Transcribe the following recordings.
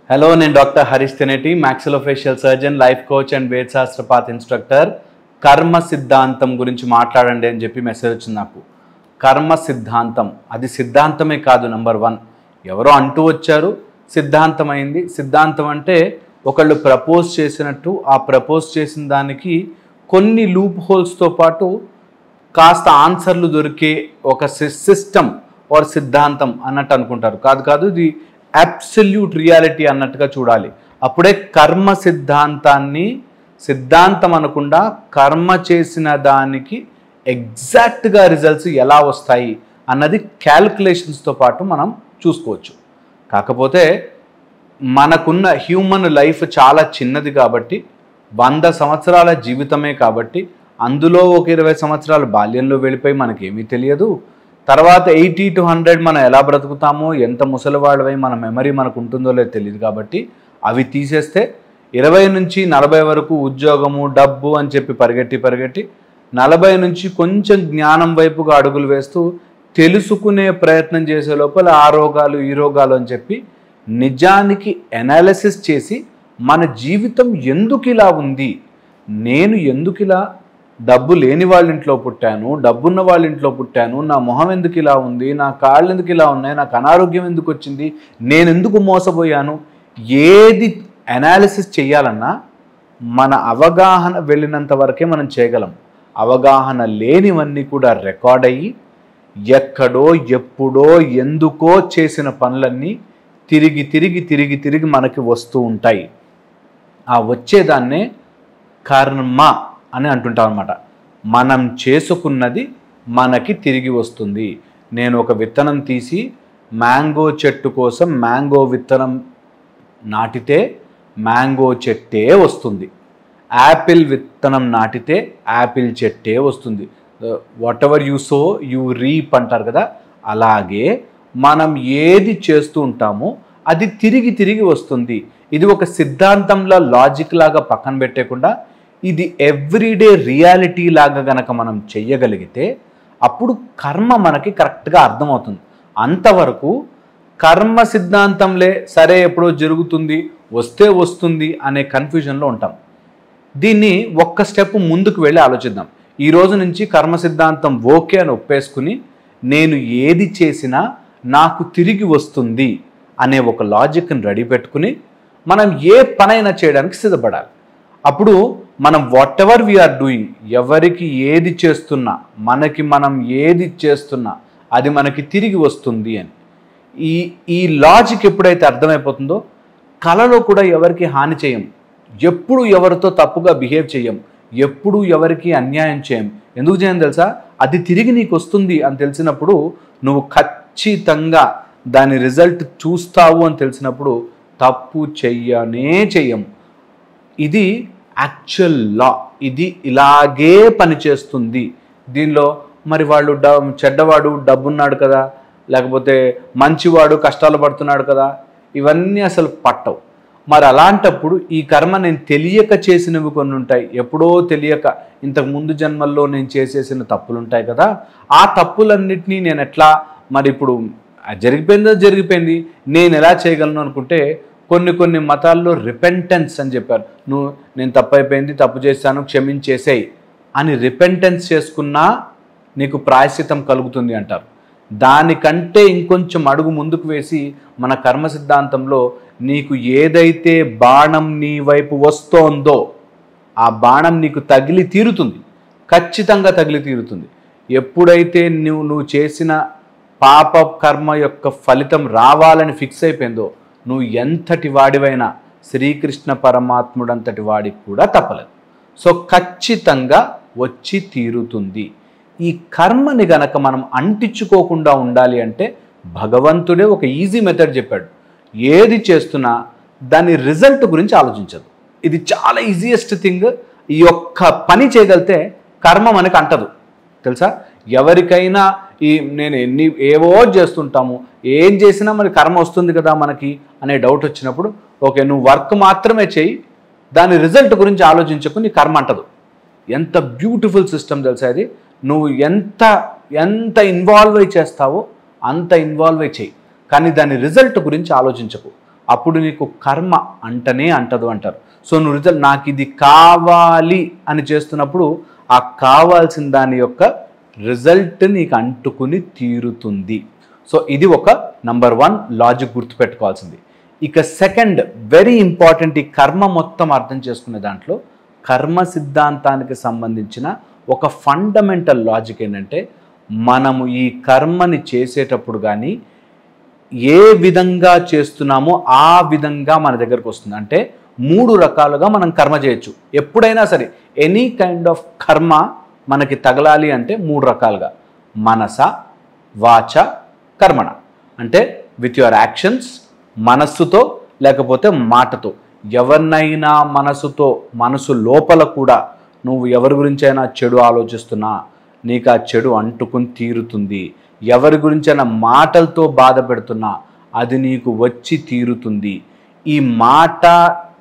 Hello, నేను doctor Harish Teneti, maxillofacial surgeon, life coach and వేద శాస్త్రపాత్ instructor. కర్మ సిద్ధాంతం గురించి మాట్లాడండి అని చెప్పి మెసేజ్ వచ్చింది నాకు. కర్మ సిద్ధాంతం, అది సిద్ధాంతమే కాదు. నెంబర్ 1, ఎవరో అంటూ వచ్చారు, సిద్ధాంతం అయింది. సిద్ధాంతం అంటే ఒకళ్ళు ప్రపోజ్ చేసినట్టు, ఆ ప్రపోజ్ చేసిన దానికి కొన్ని లూప్ హోల్స్తో పాటు కాస్త ఆన్సర్లు దొరికే ఒక సిస్టమ్ ఆర్ సిద్ధాంతం అన్నట్టు అనుకుంటారు. కాదు, ఇది అబ్సల్యూట్ రియాలిటీ అన్నట్టుగా చూడాలి. అప్పుడే కర్మ సిద్ధాంతాన్ని సిద్ధాంతం అనకుండా కర్మ చేసిన దానికి ఎగ్జాక్ట్గా రిజల్ట్స్ ఎలా వస్తాయి అన్నది క్యాల్కులేషన్స్తో పాటు మనం చూసుకోవచ్చు. కాకపోతే మనకున్న హ్యూమన్ లైఫ్ చాలా చిన్నది కాబట్టి, 100 సంవత్సరాల జీవితమే కాబట్టి, అందులో ఒక 20 సంవత్సరాలు బాల్యంలో వెళ్ళిపోయి మనకేమీ తెలియదు. తర్వాత 80 to 100 మనం ఎలా బ్రతుకుతామో, ఎంత ముసలివాళ్ళవై మన మెమరీ మనకు ఉంటుందో లేదో తెలియదు. కాబట్టి అవి తీసేస్తే 20 నుంచి 40 వరకు ఉద్యోగము, డబ్బు అని చెప్పి పరిగెట్టి 40 నుంచి కొంచెం జ్ఞానం వైపుగా అడుగులు వేస్తూ తెలుసుకునే ప్రయత్నం చేసే లోపల ఆ రోగాలు ఈ రోగాలు అని చెప్పి నిజానికి అనాలిసిస్ చేసి మన జీవితం ఎందుకు ఇలా ఉంది, నేను ఎందుకు ఇలా డబ్బు లేని వాళ్ళ ఇంట్లో పుట్టాను, డబ్బున్న వాళ్ళ ఇంట్లో పుట్టాను, నా మొహం ఎందుకు ఇలా ఉంది, నా కాళ్ళు ఎందుకు ఇలా ఉన్నాయి, నాకు అనారోగ్యం ఎందుకు వచ్చింది, నేను ఎందుకు మోసపోయాను, ఏది అనాలిసిస్ చేయాలన్నా మన అవగాహన వెళ్ళినంత వరకే మనం చేయగలం. అవగాహన లేనివన్నీ కూడా రికార్డ్ అయ్యి ఎక్కడో ఎప్పుడో ఎందుకో చేసిన పనులన్నీ తిరిగి మనకి వస్తూ ఉంటాయి. ఆ వచ్చేదాన్నే కర్మ అని అంటుంటాం అన్నమాట. మనం చేసుకున్నది మనకి తిరిగి వస్తుంది. నేను ఒక విత్తనం తీసి మ్యాంగో చెట్టు కోసం మ్యాంగో విత్తనం నాటితే మ్యాంగో చెట్టే వస్తుంది. యాపిల్ విత్తనం నాటితే యాపిల్ చెట్టే వస్తుంది. What ever you so you reap అంటారు కదా, అలాగే మనం ఏది చేస్తూ ఉంటామో అది తిరిగి వస్తుంది. ఇది ఒక సిద్ధాంతంలో లాజిక్ లాగా పక్కన పెట్టకుండా ఇది ఎవ్రీడే రియాలిటీ లాగా గనక మనం చెయ్యగలిగితే అప్పుడు కర్మ మనకి కరెక్ట్గా అర్థమవుతుంది. అంతవరకు కర్మ సిద్ధాంతంలే సరే ఎప్పుడో జరుగుతుంది, వస్తే వస్తుంది అనే కన్ఫ్యూజన్లో ఉంటాం. దీన్ని ఒక్క స్టెప్ ముందుకు వెళ్ళి ఆలోచిద్దాం. ఈ రోజు నుంచి కర్మ సిద్ధాంతం ఓకే అని ఒప్పేసుకుని నేను ఏది చేసినా నాకు తిరిగి వస్తుంది అనే ఒక లాజిక్ని రెడీ పెట్టుకుని మనం ఏ పనైనా చేయడానికి సిద్ధపడాలి. అప్పుడు మనం వాట్ ఎవర్ వీఆర్ డూయింగ్, ఎవరికి ఏది చేస్తున్నా, మనకి మనం ఏది చేస్తున్నా అది మనకి తిరిగి వస్తుంది అని ఈ లాజిక్ ఎప్పుడైతే అర్థమైపోతుందో కళలో కూడా ఎవరికి హాని చేయం, ఎప్పుడు ఎవరితో తప్పుగా బిహేవ్ చేయం, ఎప్పుడు ఎవరికి అన్యాయం చేయం. ఎందుకు చేయం తెలుసా? అది తిరిగి నీకు వస్తుంది అని తెలిసినప్పుడు నువ్వు ఖచ్చితంగా దాని రిజల్ట్ చూస్తావు అని తెలిసినప్పుడు తప్పు చెయ్యం. ఇది యాక్చువల్ లా, ఇది ఇలాగే పనిచేస్తుంది. దీనిలో మరి వాళ్ళు చెడ్డవాడు డబ్బున్నాడు కదా, లేకపోతే మంచివాడు కష్టాలు పడుతున్నాడు కదా, ఇవన్నీ అసలు పట్టవు. మరి అలాంటప్పుడు ఈ కర్మ నేను తెలియక చేసినవి కొన్ని ఉంటాయి, ఎప్పుడో తెలియక ఇంతకు ముందు జన్మల్లో నేను చేసేసిన తప్పులు ఉంటాయి కదా, ఆ తప్పులన్నిటినీ నేను ఎట్లా, మరి ఇప్పుడు జరిగిపోయింది నేను ఎలా చేయగలను అనుకుంటే కొన్ని మతాల్లో రిపెంటెన్స్ అని చెప్పారు. నేను తప్పు చేశాను క్షమించేసేయి అని రిపెంటెన్స్ చేసుకున్నా నీకు ప్రాయశ్చితం కలుగుతుంది అంటారు. దానికంటే ఇంకొంచెం అడుగు ముందుకు వేసి మన కర్మ సిద్ధాంతంలో నీకు ఏదైతే బాణం నీ వైపు వస్తోందో ఆ బాణం నీకు తగిలి తీరుతుంది, ఖచ్చితంగా తగిలి తీరుతుంది. ఎప్పుడైతే నువ్వు చేసిన పాప కర్మ యొక్క ఫలితం రావాలని ఫిక్స్ అయిపోయిందో నువ్వు ఎంతటి వాడివైనా శ్రీకృష్ణ పరమాత్ముడంతటి వాడికి కూడా తప్పలేదు. సో ఖచ్చితంగా వచ్చి తీరుతుంది. ఈ కర్మని గనక మనం అంటించుకోకుండా ఉండాలి అంటే భగవంతుడే ఒక ఈజీ మెథడ్ చెప్పాడు. ఏది చేస్తున్నా దాని రిజల్ట్ గురించి ఆలోచించదు. ఇది చాలా ఈజియెస్ట్ థింగ్. ఈ ఒక్క పని చేయగలిగితే కర్మ మనకు అంటదు తెలుసా. ఎవరికైనా నేను ఏవో చేస్తుంటాము, ఏం చేసినా మరి కర్మ వస్తుంది కదా మనకి అనే డౌట్ వచ్చినప్పుడు ఓకే, నువ్వు వర్క్ మాత్రమే చేయి, దాని రిజల్ట్ గురించి ఆలోచించకు, నీ కర్మ అంటదు. ఎంత బ్యూటిఫుల్ సిస్టమ్ తెలుసా ఇది. నువ్వు ఎంత ఇన్వాల్వ్ అయి చేస్తావో అంత ఇన్వాల్వ్ అయి చేయి, కానీ దాని రిజల్ట్ గురించి ఆలోచించకు. అప్పుడు నీకు కర్మ అంటనే అంటదు అంటారు. సో నువ్వు రిజల్ట్ నాకు ఇది కావాలి అని చేస్తున్నప్పుడు ఆ కావాల్సిన దాని యొక్క రిజల్ట్ నీకు అంటుకుని తీరుతుంది. సో ఇది ఒక నంబర్ 1 లాజిక్ గుర్తుపెట్టుకోవాల్సింది. ఇక సెకండ్ వెరీ ఇంపార్టెంట్, ఈ కర్మ మొత్తం అర్థం చేసుకునే దాంట్లో కర్మ సిద్ధాంతానికి సంబంధించిన ఒక ఫండమెంటల్ లాజిక్ ఏంటంటే, మనము ఈ కర్మని చేసేటప్పుడు కానీ ఏ విధంగా చేస్తున్నామో ఆ విధంగా మన దగ్గరకు వస్తుంది. అంటే 3 రకాలుగా మనం కర్మ చేయొచ్చు. ఎప్పుడైనా సరే ఎనీ కైండ్ ఆఫ్ కర్మ మనకి తగలాలి అంటే 3 రకాలుగా: మనస, వాచ, కర్మణ. అంటే విత్ యువర్ యాక్షన్స్, మనస్సుతో లేకపోతే మాటతో. ఎవరినైనా మనసు లోపల కూడా నువ్వు ఎవరి గురించైనా చెడు ఆలోచిస్తున్నా నీకు ఆ చెడు అంటుకుని తీరుతుంది. ఎవరి గురించైనా మాటలతో బాధ పెడుతున్నా అది నీకు వచ్చి తీరుతుంది. ఈ మాట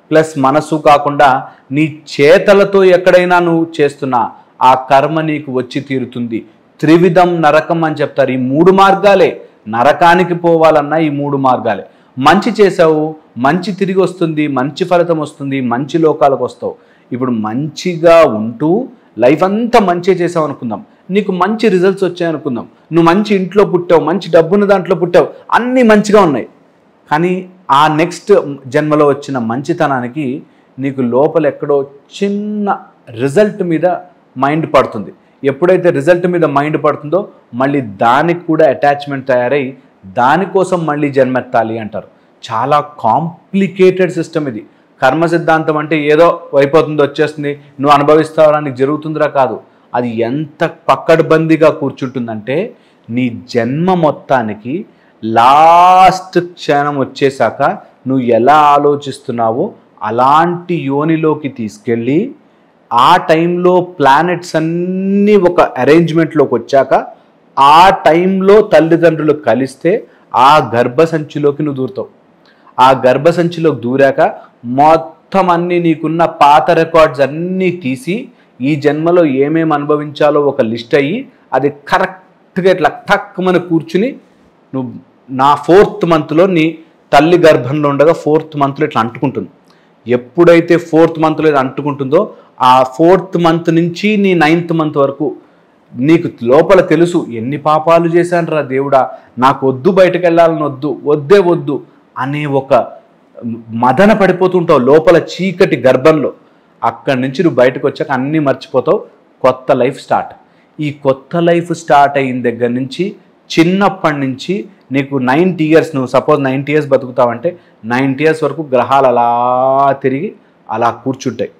ప్లస్ మనసు కాకుండా నీ చేతలతో ఎక్కడైనా నువ్వు చేస్తున్నా ఆ కర్మ నీకు వచ్చి తీరుతుంది. త్రివిధం నరకం అని చెప్తారు. ఈ 3 మార్గాలే, నరకానికి పోవాలన్నా ఈ 3 మార్గాలే. మంచి చేసావు, మంచి తిరిగి వస్తుంది, మంచి ఫలితం వస్తుంది, మంచి లోకాలకు వస్తావు. ఇప్పుడు మంచిగా ఉంటూ లైఫ్ అంతా మంచి చేసావు అనుకుందాం, నీకు మంచి రిజల్ట్స్ వచ్చాయి అనుకుందాం. నువ్వు మంచి ఇంట్లో పుట్టావు, మంచి డబ్బున్న దాంట్లో పుట్టావు, అన్నీ మంచిగా ఉన్నాయి. కానీ ఆ నెక్స్ట్ జన్మలో వచ్చిన మంచితనానికి నీకు లోపల ఎక్కడో చిన్న రిజల్ట్ మీద మైండ్ పడుతుంది. ఎప్పుడైతే రిజల్ట్ మీద మైండ్ పడుతుందో మళ్ళీ దానికి కూడా అటాచ్మెంట్ తయారై దానికోసం మళ్ళీ జన్మెత్తాలి అంటారు. చాలా కాంప్లికేటెడ్ సిస్టమ్ ఇది. కర్మ సిద్ధాంతం అంటే ఏదో అయిపోతుందో వచ్చేస్తుంది, నువ్వు అనుభవిస్తావరా, నీకు జరుగుతుందిరా కాదు. అది ఎంత పక్కడ్బందీగా కూర్చుంటుందంటే నీ జన్మ మొత్తానికి లాస్ట్ క్షణం వచ్చేసాక నువ్వు ఎలా ఆలోచిస్తున్నావో అలాంటి యోనిలోకి తీసుకెళ్ళి ఆ టైంలో ప్లానెట్స్ అన్నీ ఒక అరేంజ్మెంట్లోకి వచ్చాక ఆ టైంలో తల్లిదండ్రులు కలిస్తే ఆ గర్భసంచిలోకి నువ్వు దూరుతావు. ఆ గర్భసంచిలోకి దూరాక మొత్తం అన్నీ నీకున్న పాత రికార్డ్స్ అన్నీ తీసి ఈ జన్మలో ఏమేమి అనుభవించాలో ఒక లిస్ట్ అయ్యి అది కరెక్ట్గా ఇట్లా తక్కువని కూర్చుని నువ్వు నా 4th మంత్లో నీ తల్లి గర్భంలో ఉండగా 4th మంత్లో ఇట్లా అంటుకుంటుంది. ఎప్పుడైతే 4th మంత్లో ఇది అంటుకుంటుందో ఆ 4th మంత్ నుంచి నీ 9th మంత్ వరకు నీకు లోపల తెలుసు, ఎన్ని పాపాలు చేశాను రా దేవుడా, నాకు వద్దు, బయటకు వెళ్ళాలని వద్దు అనే ఒక మదన పడిపోతుంటావు లోపల చీకటి గర్భంలో. అక్కడి నుంచి నువ్వు బయటకు వచ్చాక అన్నీ మర్చిపోతావు, కొత్త లైఫ్ స్టార్ట్. ఈ కొత్త లైఫ్ స్టార్ట్ అయిన దగ్గర నుంచి చిన్నప్పటి నుంచి నీకు 90 ఇయర్స్, నువ్వు సపోజ్ 90 ఇయర్స్ బతుకుతావంటే 90 ఇయర్స్ వరకు గ్రహాలు అలా తిరిగి అలా కూర్చుంటాయి.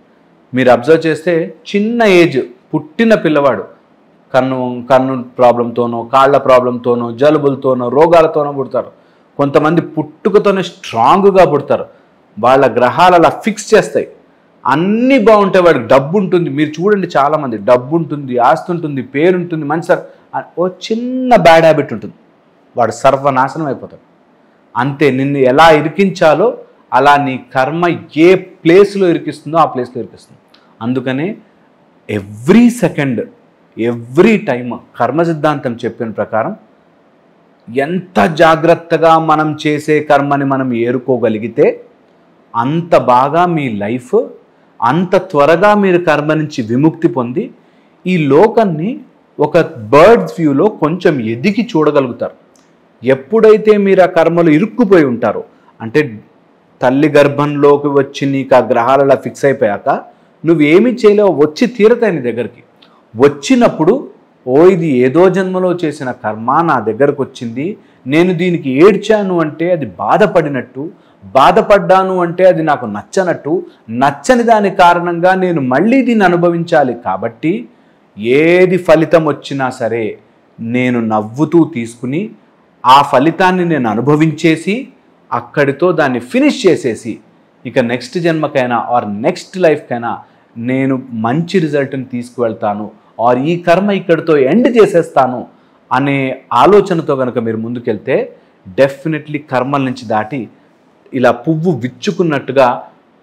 మీరు అబ్జర్వ్ చేస్తే చిన్న ఏజ్ పుట్టిన పిల్లవాడు కన్ను ప్రాబ్లంతోనో, కాళ్ళ ప్రాబ్లంతోనో, జలుబులతోనో, రోగాలతోనో పుడతారు. కొంతమంది పుట్టుకతోనే స్ట్రాంగ్గా పుడతారు. వాళ్ళ గ్రహాలు అలా ఫిక్స్ చేస్తాయి. అన్నీ బాగుంటాయి, వాడికి డబ్బు ఉంటుంది. మీరు చూడండి, చాలామంది డబ్బు ఉంటుంది, ఆస్తి ఉంటుంది, పేరు ఉంటుంది, మంచి ఓ చిన్న బ్యాడ్ హ్యాబిట్ ఉంటుంది, వాడు సర్వనాశనం అయిపోతాడు. అంతే, నిన్ను ఎలా ఇరికించాలో అలా నీ కర్మ ఏ ప్లేస్లో ఇరికిస్తుందో ఆ ప్లేస్లో ఇరికిస్తుంది. అందుకనే ఎవ్రీ సెకండ్ ఎవ్రీ టైమ్ కర్మ సిద్ధాంతం చెప్పిన ప్రకారం ఎంత జాగ్రత్తగా మనం చేసే కర్మని మనం ఏరుకోగలిగితే అంత బాగా మీ లైఫ్, అంత త్వరగా మీరు కర్మ నుంచి విముక్తి పొంది ఈ లోకాన్ని ఒక బర్డ్స్ వ్యూలో కొంచెం ఎదిగి చూడగలుగుతారు. ఎప్పుడైతే మీరు ఆ కర్మలో ఇరుక్కుపోయి ఉంటారో, అంటే తల్లి గర్భంలోకి వచ్చి నీకు ఆ గ్రహాలలో ఫిక్స్ అయిపోయాక నువ్వేమీ చేయలేవు, వచ్చి తీరతాయి నీ దగ్గరికి. వచ్చినప్పుడు ఇది ఏదో జన్మలో చేసిన కర్మ నా దగ్గరకు వచ్చింది, నేను దీనికి ఏడ్చాను అంటే అది బాధపడినట్టు, బాధపడ్డాను అంటే అది నాకు నచ్చనట్టు, నచ్చని దాని కారణంగా నేను మళ్ళీ దీన్ని అనుభవించాలి. కాబట్టి ఏది ఫలితం వచ్చినా సరే నేను నవ్వుతూ తీసుకుని ఆ ఫలితాన్ని నేను అనుభవించేసి అక్కడితో దాన్ని ఫినిష్ చేసేసి ఇక నెక్స్ట్ జన్మకైనా ఆర్ నెక్స్ట్ లైఫ్కైనా నేను మంచి రిజల్ట్ని తీసుకువెళ్తాను, ఆర్ ఈ కర్మ ఇక్కడితో ఎండ్ చేసేస్తాను అనే ఆలోచనతో కనుక మీరు ముందుకెళ్తే డెఫినెట్లీ కర్మల నుంచి దాటి ఇలా పువ్వు విచ్చుకున్నట్టుగా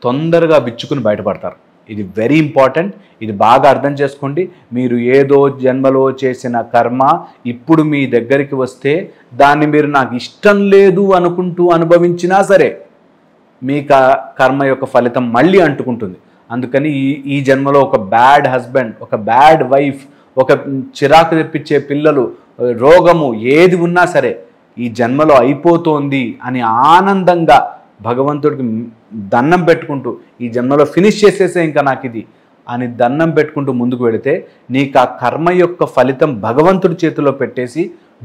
తొందరగా విచ్చుకుని బయటపడతారు. ఇది వెరీ ఇంపార్టెంట్. ఇది బాగా అర్థం చేసుకోండి. మీరు ఏదో జన్మలో చేసిన కర్మ ఇప్పుడు మీ దగ్గరికి వస్తే దాన్ని మీరు నాకు ఇష్టం లేదు అనుకుంటూ అనుభవించినా సరే మీకు ఆ కర్మ యొక్క ఫలితం మళ్ళీ అంటుకుంటుంది. అందుకని ఈ జన్మలో ఒక బ్యాడ్ హస్బెండ్, ఒక బ్యాడ్ వైఫ్, ఒక చిరాకు తెప్పించే పిల్లలు, రోగము ఏది ఉన్నా సరే ఈ జన్మలో అయిపోతోంది అని ఆనందంగా భగవంతుడికి దండం పెట్టుకుంటూ ఈ జన్మలో ఫినిష్ చేసేసే ఇంకా నాకు ఇది అని దండం పెట్టుకుంటూ ముందుకు వెళితే నీకు ఆ కర్మ యొక్క ఫలితం భగవంతుడి చేతిలో పెట్టేసి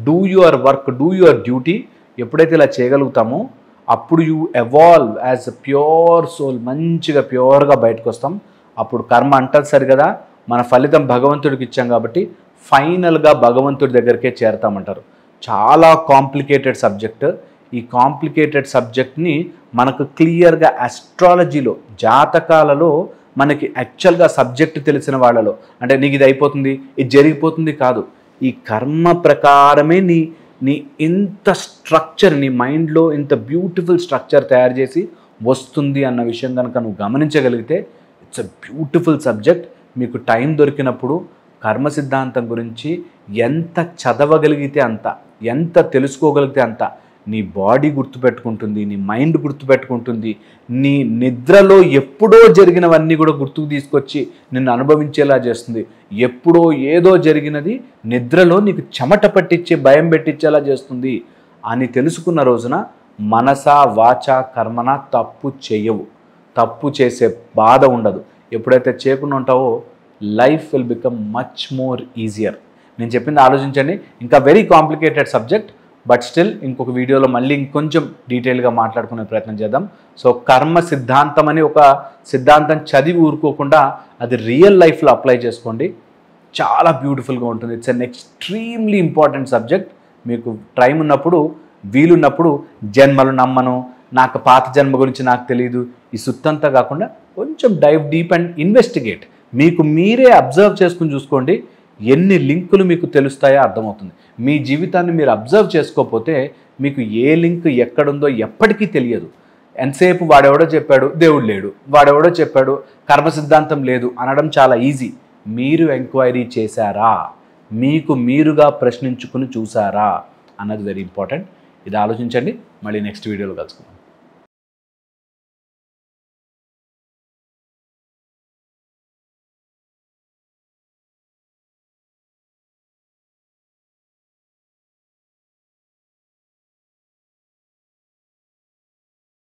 do your work, do your duty ఎప్పుడైతే ఇలా చేయగలుగుతామో అప్పుడు you evolve as a pure soul, మంచిగా ప్యూర్గా బయటకు వస్తాం. అప్పుడు కర్మ అంటారు సరి కదా, మన ఫలితం భగవంతుడికి ఇచ్చాం కాబట్టి ఫైనల్గా భగవంతుడి దగ్గరికే చేరతామంటారు. చాలా కాంప్లికేటెడ్ సబ్జెక్ట్. ఈ కాంప్లికేటెడ్ సబ్జెక్ట్ని మనకు క్లియర్గా ఆస్ట్రాలజీలో, జాతకాలలో మనకి యాక్చువల్గా సబ్జెక్ట్ తెలిసిన వాళ్ళలో, అంటే నీకు ఇది అయిపోతుంది, ఇది జరిగిపోతుంది కాదు, ఈ కర్మ ప్రకారమే నీ ఇంత స్ట్రక్చర్, నీ మైండ్లో ఇంత బ్యూటిఫుల్ స్ట్రక్చర్ తయారు చేసి వస్తుంది అన్న విషయం కనుక నువ్వు గమనించగలిగితే ఇట్స్ అ బ్యూటిఫుల్ సబ్జెక్ట్. మీకు టైం దొరికినప్పుడు కర్మ సిద్ధాంతం గురించి ఎంత చదవగలిగితే అంత, ఎంత తెలుసుకోగలిగితే అంత నీ బాడీ గుర్తుపెట్టుకుంటుంది, నీ మైండ్ గుర్తుపెట్టుకుంటుంది, నీ నిద్రలో ఎప్పుడో జరిగినవన్నీ కూడా గుర్తుకు తీసుకొచ్చి నిన్ను అనుభవించేలా చేస్తుంది. ఎప్పుడో ఏదో జరిగినది నిద్రలో నీకు చెమట పట్టించే, భయం పెట్టించేలా చేస్తుంది అని తెలుసుకున్న రోజున మనసా వాచా కర్మన తప్పు చేయవు, తప్పు చేసే బాధ ఉండదు. ఎప్పుడైతే చేయకుండా ఉంటావో life will become much more easier. నేను చెప్పింది ఆలోచించండి. ఇంకా very complicated subject, but still ఇంకొక వీడియోలో మళ్ళీ ఇంకొంచెం డీటెయిల్గా మాట్లాడుకునే ప్రయత్నం చేద్దాం. సో కర్మ సిద్ధాంతం అని ఒక సిద్ధాంతం చదివి ఊరుకోకుండా అది రియల్ లైఫ్లో అప్లై చేసుకోండి. చాలా బ్యూటిఫుల్గా ఉంటుంది. It's an extremely important subject. మీకు టైం ఉన్నప్పుడు, వీలున్నప్పుడు జన్మలు నమ్మను, నాకు పాత జన్మ గురించి నాకు తెలియదు, ఈ సుత్తంతా కాకుండా కొంచెం డైవ్ డీప్ అండ్ ఇన్వెస్టిగేట్. మీకు మీరే అబ్జర్వ్ చేసుకుని చూసుకోండి, ఎన్ని లింకులు మీకు తెలుస్తాయో అర్థమవుతుంది. మీ జీవితాన్ని మీరు అబ్జర్వ్ చేసుకోకపోతే మీకు ఏ లింక్ ఎక్కడుందో ఎప్పటికీ తెలియదు. ఎంతసేపు వాడెవడో చెప్పాడు దేవుడు లేడు, వాడెవడో చెప్పాడు కర్మ సిద్ధాంతం లేదు అనడం చాలా ఈజీ. మీరు ఎంక్వైరీ చేశారా, మీకు మీరుగా ప్రశ్నించుకుని చూసారా అన్నది వెరీ ఇంపార్టెంట్. ఇది ఆలోచించండి. మళ్ళీ నెక్స్ట్ వీడియోలో కలుసుకుందాం.